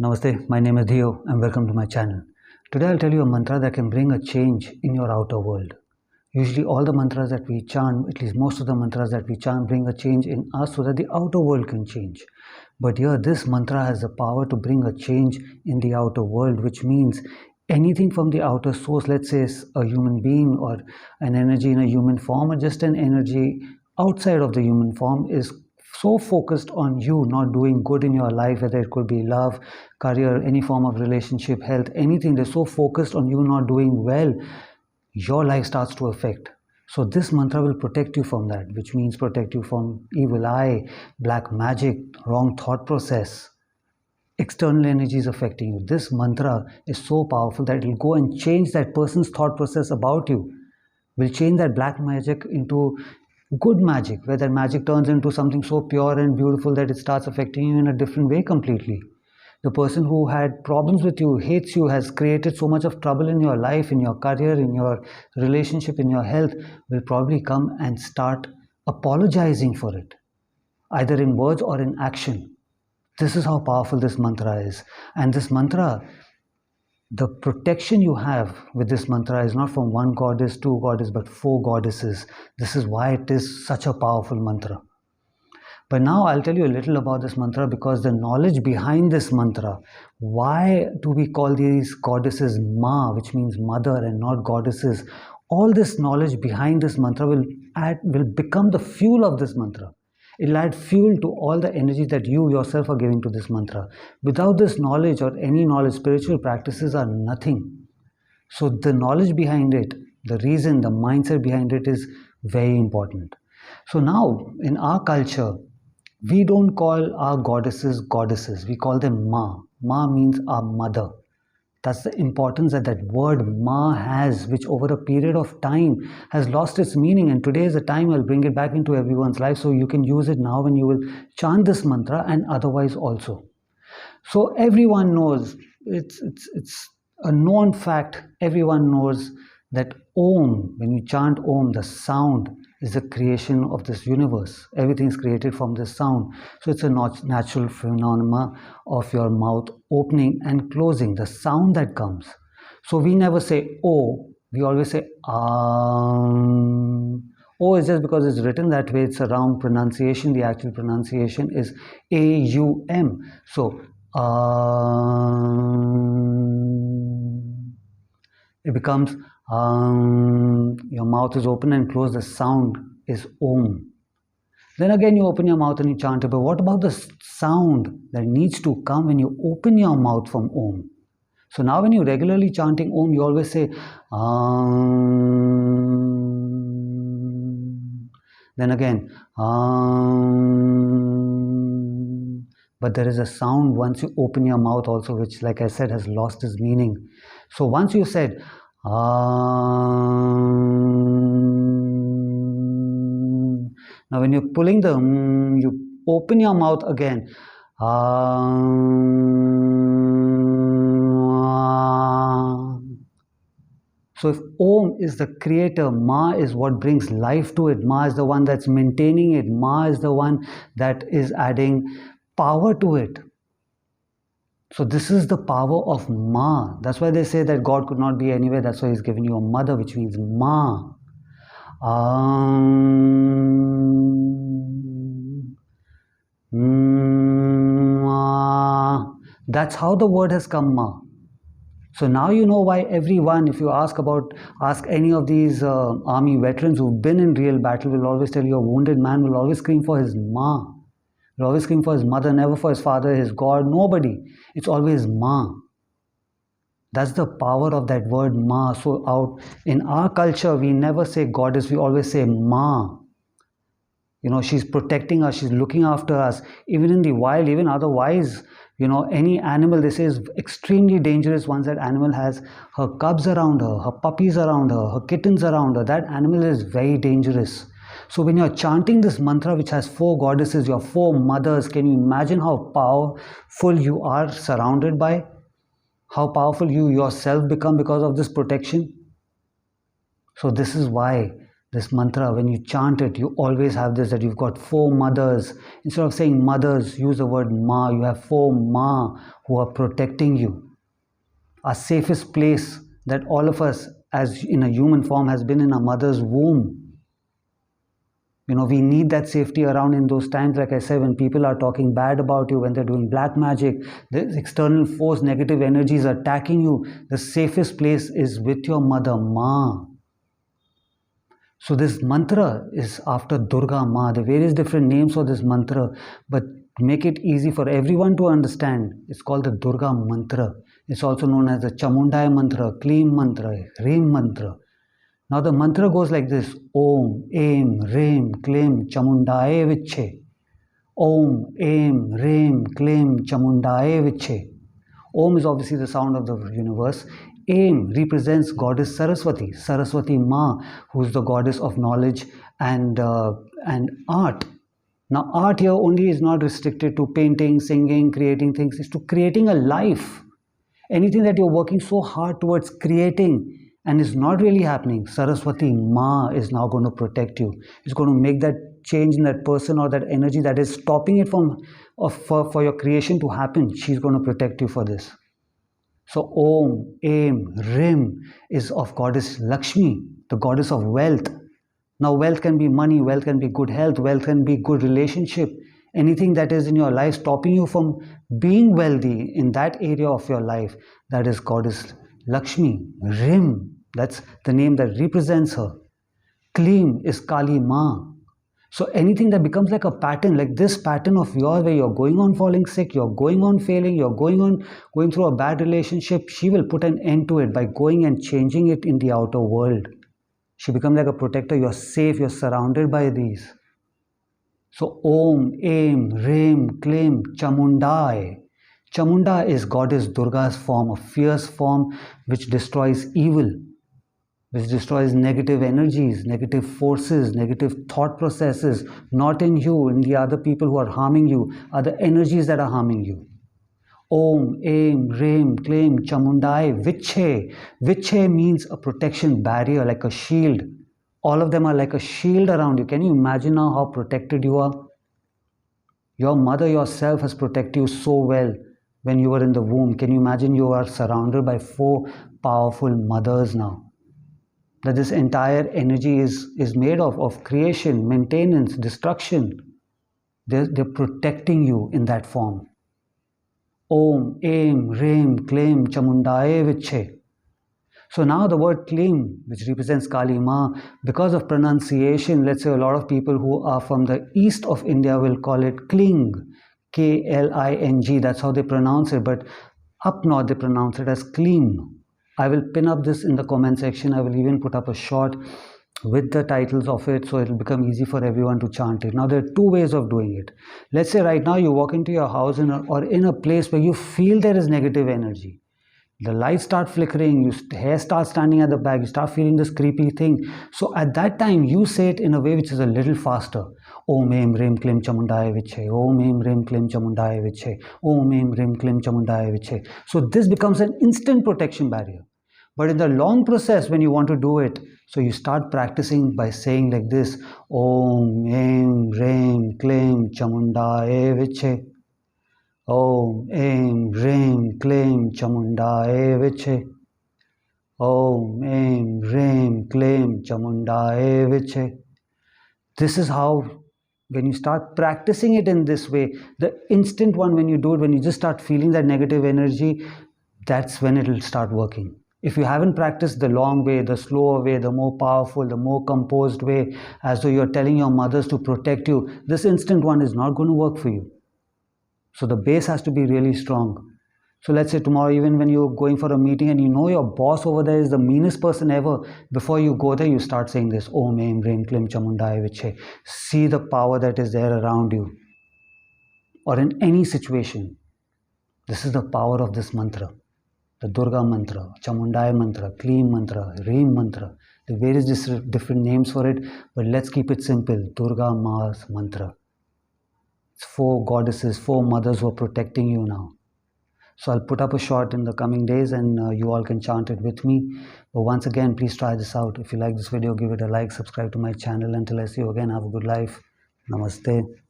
Namaste, my name is Dhieyo and welcome to my channel. Today I'll tell you a mantra that can bring a change in your outer world. Usually all the mantras that we chant, at least most of the mantras that we chant, bring a change in us so that the outer world can change. But here this mantra has the power to bring a change in the outer world, which means anything from the outer source, let's say a human being or an energy in a human form or just an energy outside of the human form is so focused on you not doing good in your life, whether it could be love, career, any form of relationship, health, anything. They're so focused on you not doing well, your life starts to affect. So this mantra will protect you from that, which means protect you from evil eye, black magic, wrong thought process, external energies affecting you. This mantra is so powerful that it will go and change that person's thought process about you, will change that black magic into good magic, where that magic turns into something so pure and beautiful that it starts affecting you in a different way completely. The person who had problems with you, hates you, has created so much of trouble in your life, in your career, in your relationship, in your health, will probably come and start apologizing for it, either in words or in action. This is how powerful this mantra is. And this mantra, the protection you have with this mantra is not from one goddess, two goddesses, but four goddesses. This is why it is such a powerful mantra. But now I'll tell you a little about this mantra, because the knowledge behind this mantra, why do we call these goddesses Ma, which means mother, and not goddesses? All this knowledge behind this mantra will become the fuel of this mantra. It will add fuel to all the energy that you yourself are giving to this mantra. Without this knowledge or any knowledge, spiritual practices are nothing. So the knowledge behind it, the reason, the mindset behind it is very important. So now in our culture, we don't call our goddesses. We call them Ma. Ma means our mother. That's the importance that that word Ma has, which over a period of time has lost its meaning. And today is the time I'll bring it back into everyone's life, so you can use it now when you will chant this mantra and otherwise also. So everyone knows, it's a known fact, everyone knows that Om, when you chant Om, the sound is the creation of this universe. Everything is created from this sound. So it's a natural phenomenon of your mouth opening and closing, the sound that comes. So we never say O, we always say O is just because it's written that way, it's a round pronunciation. The actual pronunciation is A-U-M. So it becomes your mouth is open and closed, the sound is Om. Then again you open your mouth and you chant it, but what about the sound that needs to come when you open your mouth from Om? So now when you're regularly chanting Om, you always say then again but there is a sound once you open your mouth also, which, like I said, has lost its meaning. So once you said now when you're pulling the you open your mouth again. So if Om is the creator, Ma is what brings life to it, Ma is the one that's maintaining it, Ma is the one that is adding power to it. So this is the power of Ma. That's why they say that God could not be anywhere. That's why He's given you a mother, which means Ma. That's how the word has come, Ma. So now you know why everyone, if you ask any of these army veterans who've been in real battle, will always tell you a wounded man will always scream for his Ma. He'll always scream for his mother, never for his father, his God, nobody. It's always Ma. That's the power of that word Ma. So out in our culture, we never say goddess, we always say Ma. You know, she's protecting us, she's looking after us. Even in the wild, even otherwise, you know, any animal they say is extremely dangerous once that animal has her cubs around her, her puppies around her, her kittens around her. That animal is very dangerous. So when you're chanting this mantra, which has four goddesses, your four mothers, can you imagine how powerful you are surrounded by? How powerful you yourself become because of this protection? So this is why This mantra, when you chant it, you always have this, that you've got 4 mothers. Instead of saying mothers, use the word ma. You have 4 ma who are protecting you. Our safest place that all of us, as in a human form, has been in our mother's womb. We need that safety around in those times. Like I said, when people are talking bad about you, when they're doing black magic, the external force, negative energies attacking you, the safest place is with your mother, Ma. So this mantra is after Durga Ma. The various different names for this mantra, but make it easy for everyone to understand. It's called the Durga mantra. It's also known as the Chamundaya mantra, Kleem mantra, Reem mantra. Now the mantra goes like this: Om, Aim, Reem, Kleem, Chamundaye Viche. Om, Aim, Reem, Kleem, Chamundaye Viche. Om is obviously the sound of the universe. Aim represents goddess Saraswati, Saraswati Ma, who is the goddess of knowledge and art. Now art here only is not restricted to painting, singing, creating things. It's to creating a life. Anything that you're working so hard towards creating and is not really happening, Saraswati Ma is now going to protect you. It's going to make that change in that person or that energy that is stopping it for your creation to happen. She's going to protect you for this. So Om, Aim, Rim is of goddess Lakshmi, the goddess of wealth. Now wealth can be money, wealth can be good health, wealth can be good relationship. Anything that is in your life stopping you from being wealthy in that area of your life, that is goddess Lakshmi. Rim, that's the name that represents her. Kleem is Kali Ma. So anything that becomes like a pattern, like this pattern of yours where you're going on falling sick, you're going on failing, you're going through a bad relationship, she will put an end to it by going and changing it in the outer world. She becomes like a protector. You're safe, you're surrounded by these. So Om, Aim, Reem, Kleem, Chamundai. Chamunda is goddess Durga's form, a fierce form which destroys evil, which destroys negative energies, negative forces, negative thought processes, not in you, in the other people who are harming you, other energies that are harming you. Om, Aim, Reem, Kleem, Chamundai, Viche. Viche means a protection barrier, like a shield. All of them are like a shield around you. Can you imagine now how protected you are? Your mother yourself has protected you so well when you were in the womb. Can you imagine you are surrounded by 4 powerful mothers now? That this entire energy is made of creation, maintenance, destruction. They're protecting you in that form. Om, Aim, Reem, Kleem, Chamundaye Viche. So now the word Kleem, which represents Kali Ma, because of pronunciation, let's say a lot of people who are from the east of India will call it Kling, Kling. That's how they pronounce it. But up north they pronounce it as Kleem. I will pin up this in the comment section. I will even put up a short with the titles of it, so it will become easy for everyone to chant it. Now there are 2 ways of doing it. Let's say right now you walk into your house or in a place where you feel there is negative energy. The lights start flickering, your hair starts standing at the back, you start feeling this creepy thing. So at that time, you say it in a way which is a little faster. Om Aim Rim Klim Chamundaya Viche. Om Aim Rim Klim Chamundaya Viche. Om Aim Rim Klim Chamundaya Viche. So this becomes an instant protection barrier. But in the long process, when you want to do it, so you start practicing by saying like this: Om Aim Rim Klim Chamundaya Viche. Om Aim Reem Kleem Chamundaye Viche. Om Aim Reem Kleem Chamundaye Viche. This is how, when you start practicing it in this way, the instant one, when you do it, when you just start feeling that negative energy, that's when it will start working. If you haven't practiced the long way, the slower way, the more powerful, the more composed way, as though you're telling your mothers to protect you, this instant one is not going to work for you. So the base has to be really strong. So let's say tomorrow, even when you're going for a meeting and you know your boss over there is the meanest person ever, before you go there, you start saying this: Om Aim Reem Klim Chamundaya Viche. See the power that is there around you. Or in any situation. This is the power of this mantra. The Durga mantra, Chamundaya mantra, Kleem mantra, Reem mantra. The various different names for it, but let's keep it simple. Durga Ma's mantra. It's 4 goddesses, 4 mothers who are protecting you now. So I'll put up a short in the coming days, and you all can chant it with me. But once again, please try this out. If you like this video, give it a like, subscribe to my channel. Until I see you again, have a good life. Namaste.